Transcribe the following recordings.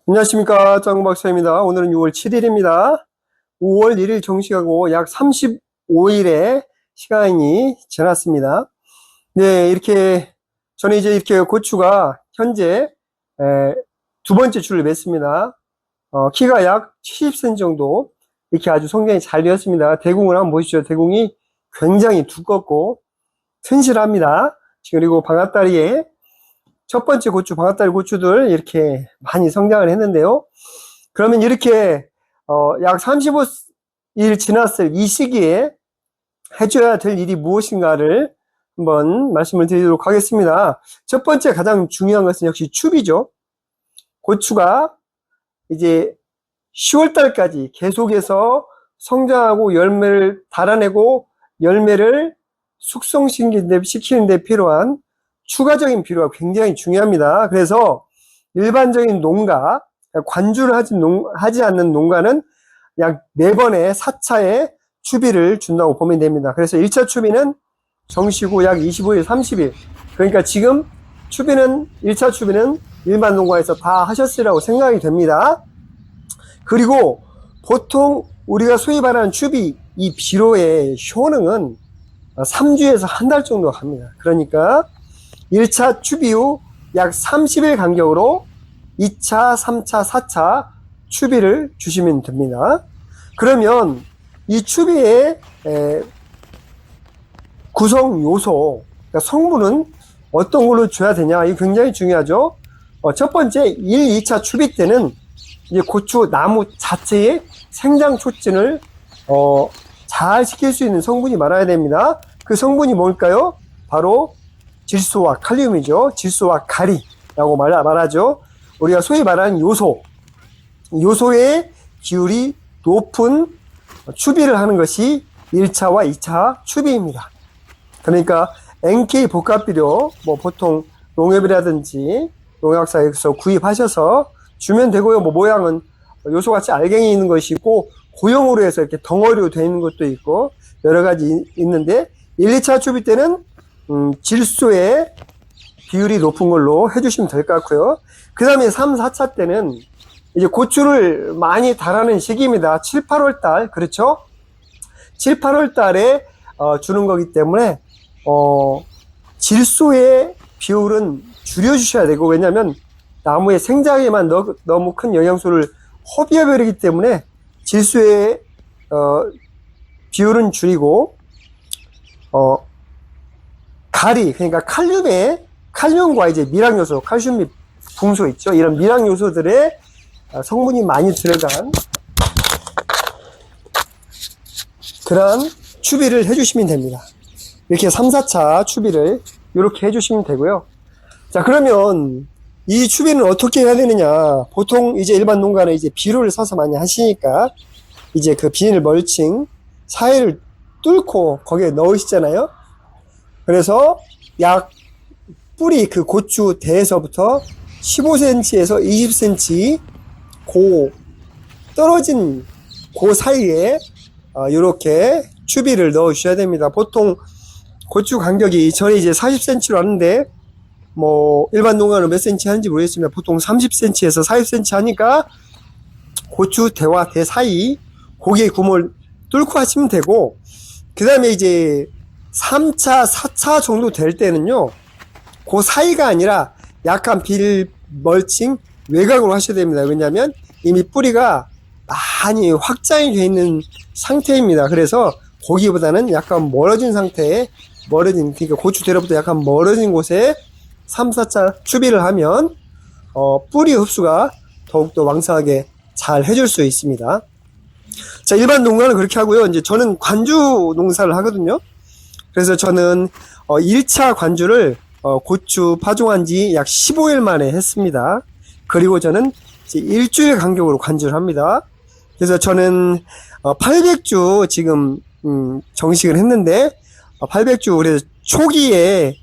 안녕하십니까, 짱박사입니다. 오늘은 6월 7일입니다. 5월 1일 정식하고 약 35일의 시간이 지났습니다. 네, 이렇게 저는 이제 이렇게 고추가 현재 두 번째 줄을 맺습니다. 키가 약 70cm 정도 이렇게 아주 성장이 잘 되었습니다. 대궁을 한번 보시죠. 대궁이 굉장히 두껍고 튼실합니다. 그리고 방앗다리에 첫 번째 고추, 방앗다리 고추들 이렇게 많이 성장을 했는데요. 그러면 이렇게 약 35일 지났을 이 시기에 해줘야 될 일이 무엇인가를 한번 말씀을 드리도록 하겠습니다. 첫 번째 가장 중요한 것은 역시 추비죠. 고추가 이제 10월 달까지 계속해서 성장하고 열매를 달아내고 열매를 숙성시키는 데 필요한 추가적인 비료가 굉장히 중요합니다. 그래서 일반적인 농가, 관주를 하지 않는 농가는 약 4번의 4차의 추비를 준다고 보면 됩니다. 그래서 1차 추비는 정시고 약 25일, 30일. 그러니까 지금 1차 추비는 일반 농가에서 다 하셨으리라고 생각이 됩니다. 그리고 보통 우리가 소위 말하는 추비, 이 비료의 효능은 3주에서 한 달 정도 갑니다. 그러니까 1차 추비 후 약 30일 간격으로 2차, 3차, 4차 추비를 주시면 됩니다. 그러면 이 추비의 구성 요소, 그러니까 성분은 어떤 걸로 줘야 되냐? 이거 굉장히 중요하죠. 첫 번째 1, 2차 추비 때는 이제 고추 나무 자체의 생장 촉진을 잘 시킬 수 있는 성분이 많아야 됩니다. 그 성분이 뭘까요? 바로 질소와 칼륨이죠. 질소와 가리라고 말하죠. 우리가 소위 말하는 요소의 비율이 높은 추비를 하는 것이 1차와 2차 추비입니다. 그러니까 NK 복합비료, 보통 농협이라든지 농약사에서 구입하셔서 주면 되고요. 모양은 요소같이 알갱이 있는 것이 있고, 고형으로 해서 이렇게 덩어리로 되어 있는 것도 있고, 여러 가지 있는데, 1, 2차 추비 때는 질소의 비율이 높은 걸로 해주시면 될 것 같고요. 그 다음에 3, 4차 때는 이제 고추를 많이 달아낸 시기입니다. 7, 8월 달, 그렇죠? 7, 8월 달에 주는 거기 때문에 질소의 비율은 줄여주셔야 되고, 왜냐하면 나무의 생장에만 너무 큰 영양소를 허비해버리기 때문에 질소의 비율은 줄이고, 그러니까 칼륨과 이제 미량요소, 칼슘 및 붕소 있죠. 이런 미량요소들의 성분이 많이 들어간 그런 추비를 해주시면 됩니다. 이렇게 3, 4차 추비를 이렇게 해주시면 되고요. 자, 그러면 이 추비는 어떻게 해야 되느냐? 보통 이제 일반 농가는 이제 비료를 사서 많이 하시니까 이제 그 비닐 멀칭 사이를 뚫고 거기에 넣으시잖아요. 그래서 약 뿌리 그 고추 대에서부터 15cm에서 20cm 떨어진 그 사이에 이렇게 추비를 넣어 주셔야 됩니다. 보통 고추 간격이 전에 이제 40cm로 하는데 일반 농가는 몇 cm 하는지 모르겠습니다. 보통 30cm에서 40cm 하니까 고추 대와 대 사이 거기에 구멍을 뚫고 하시면 되고, 그 다음에 이제 3차, 4차 정도 될 때는요, 그 사이가 아니라 약간 빌 멀칭 외곽으로 하셔야 됩니다. 왜냐하면 이미 뿌리가 많이 확장이 되어 있는 상태입니다. 그래서 거기보다는 약간 멀어진 상태에, 그러니까 고추대로부터 약간 멀어진 곳에 3, 4차 추비를 하면 뿌리 흡수가 더욱더 왕성하게 잘 해줄 수 있습니다. 자, 일반 농가는 그렇게 하고요. 이제 저는 관주 농사를 하거든요. 그래서 저는 1차 관주를 고추 파종한 지 약 15일 만에 했습니다. 그리고 저는 이제 일주일 간격으로 관주를 합니다. 그래서 저는 800주 지금 정식을 했는데, 800주 그래서 초기에는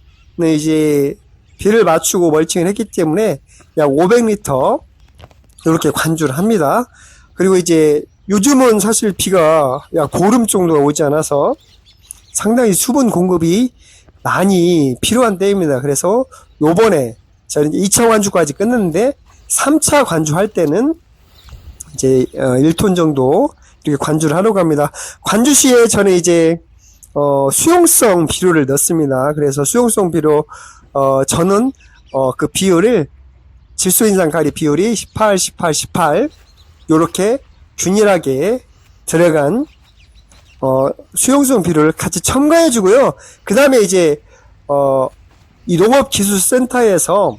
이제 비를 맞추고 멀칭을 했기 때문에 약 500리터 이렇게 관주를 합니다. 그리고 이제 요즘은 사실 비가 약 보름 정도가 오지 않아서 상당히 수분 공급이 많이 필요한 때입니다. 그래서 요번에 저는 이제 2차 관주까지 끝났는데 3차 관주할 때는 이제 1톤 정도 이렇게 관주를 하려고 합니다. 관주 시에 저는 이제 수용성 비료를 넣습니다. 그래서 수용성 비료 저는 그 비율을 질소인산 가리 비율이 18, 18, 18 요렇게 균일하게 들어간 수용성 비료를 같이 첨가해 주고요. 그 다음에 이제 이 농업기술센터에서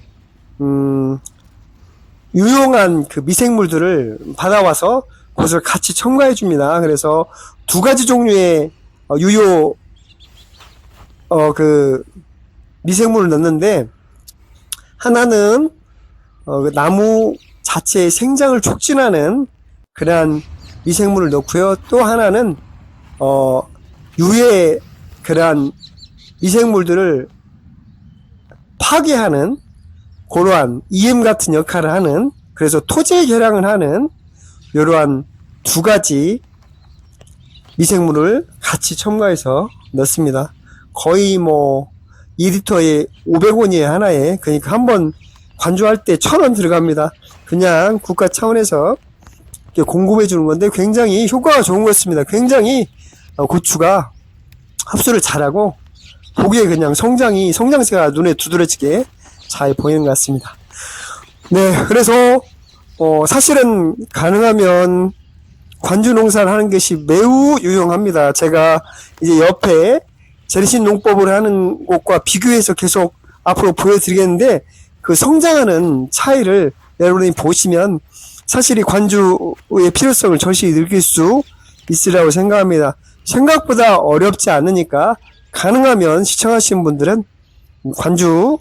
유용한 그 미생물들을 받아와서 그것을 같이 첨가해 줍니다. 그래서 두 가지 종류의 유효 그 미생물을 넣는데, 하나는 그 나무 자체의 생장을 촉진하는 그러한 미생물을 넣고요. 또 하나는 유해 그러한 미생물들을 파괴하는 그러한 EM 같은 역할을 하는, 그래서 토질 개량을 하는 이러한 두 가지 미생물을 같이 첨가해서 넣습니다. 거의 뭐 2리터에 500원이에요, 하나에. 그러니까 한번 관주할 때 1,000원 들어갑니다. 그냥 국가 차원에서 공급해 주는 건데 굉장히 효과가 좋은 것 같습니다. 굉장히 고추가 흡수를 잘하고 보기에 그냥 성장세가 눈에 두드러지게 잘 보이는 것 같습니다. 네, 그래서 사실은 가능하면 관주 농사를 하는 것이 매우 유용합니다. 제가 이제 옆에 재래식 농법을 하는 곳과 비교해서 계속 앞으로 보여드리겠는데, 그 성장하는 차이를 여러분이 보시면 사실 이 관주의 필요성을 절실히 느낄 수 있으리라고 생각합니다. 생각보다 어렵지 않으니까 가능하면 시청하시는 분들은 관주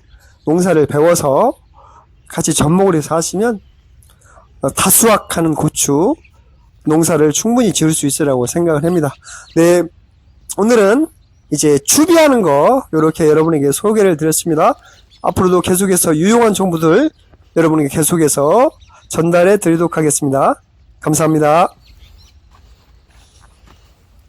농사를 배워서 같이 접목을 해서 하시면 다수확하는 고추 농사를 충분히 지을 수 있으라고 생각을 합니다. 네, 오늘은 이제 추비하는 거 이렇게 여러분에게 소개를 드렸습니다. 앞으로도 계속해서 유용한 정보들 여러분에게 계속해서 전달해 드리도록 하겠습니다. 감사합니다.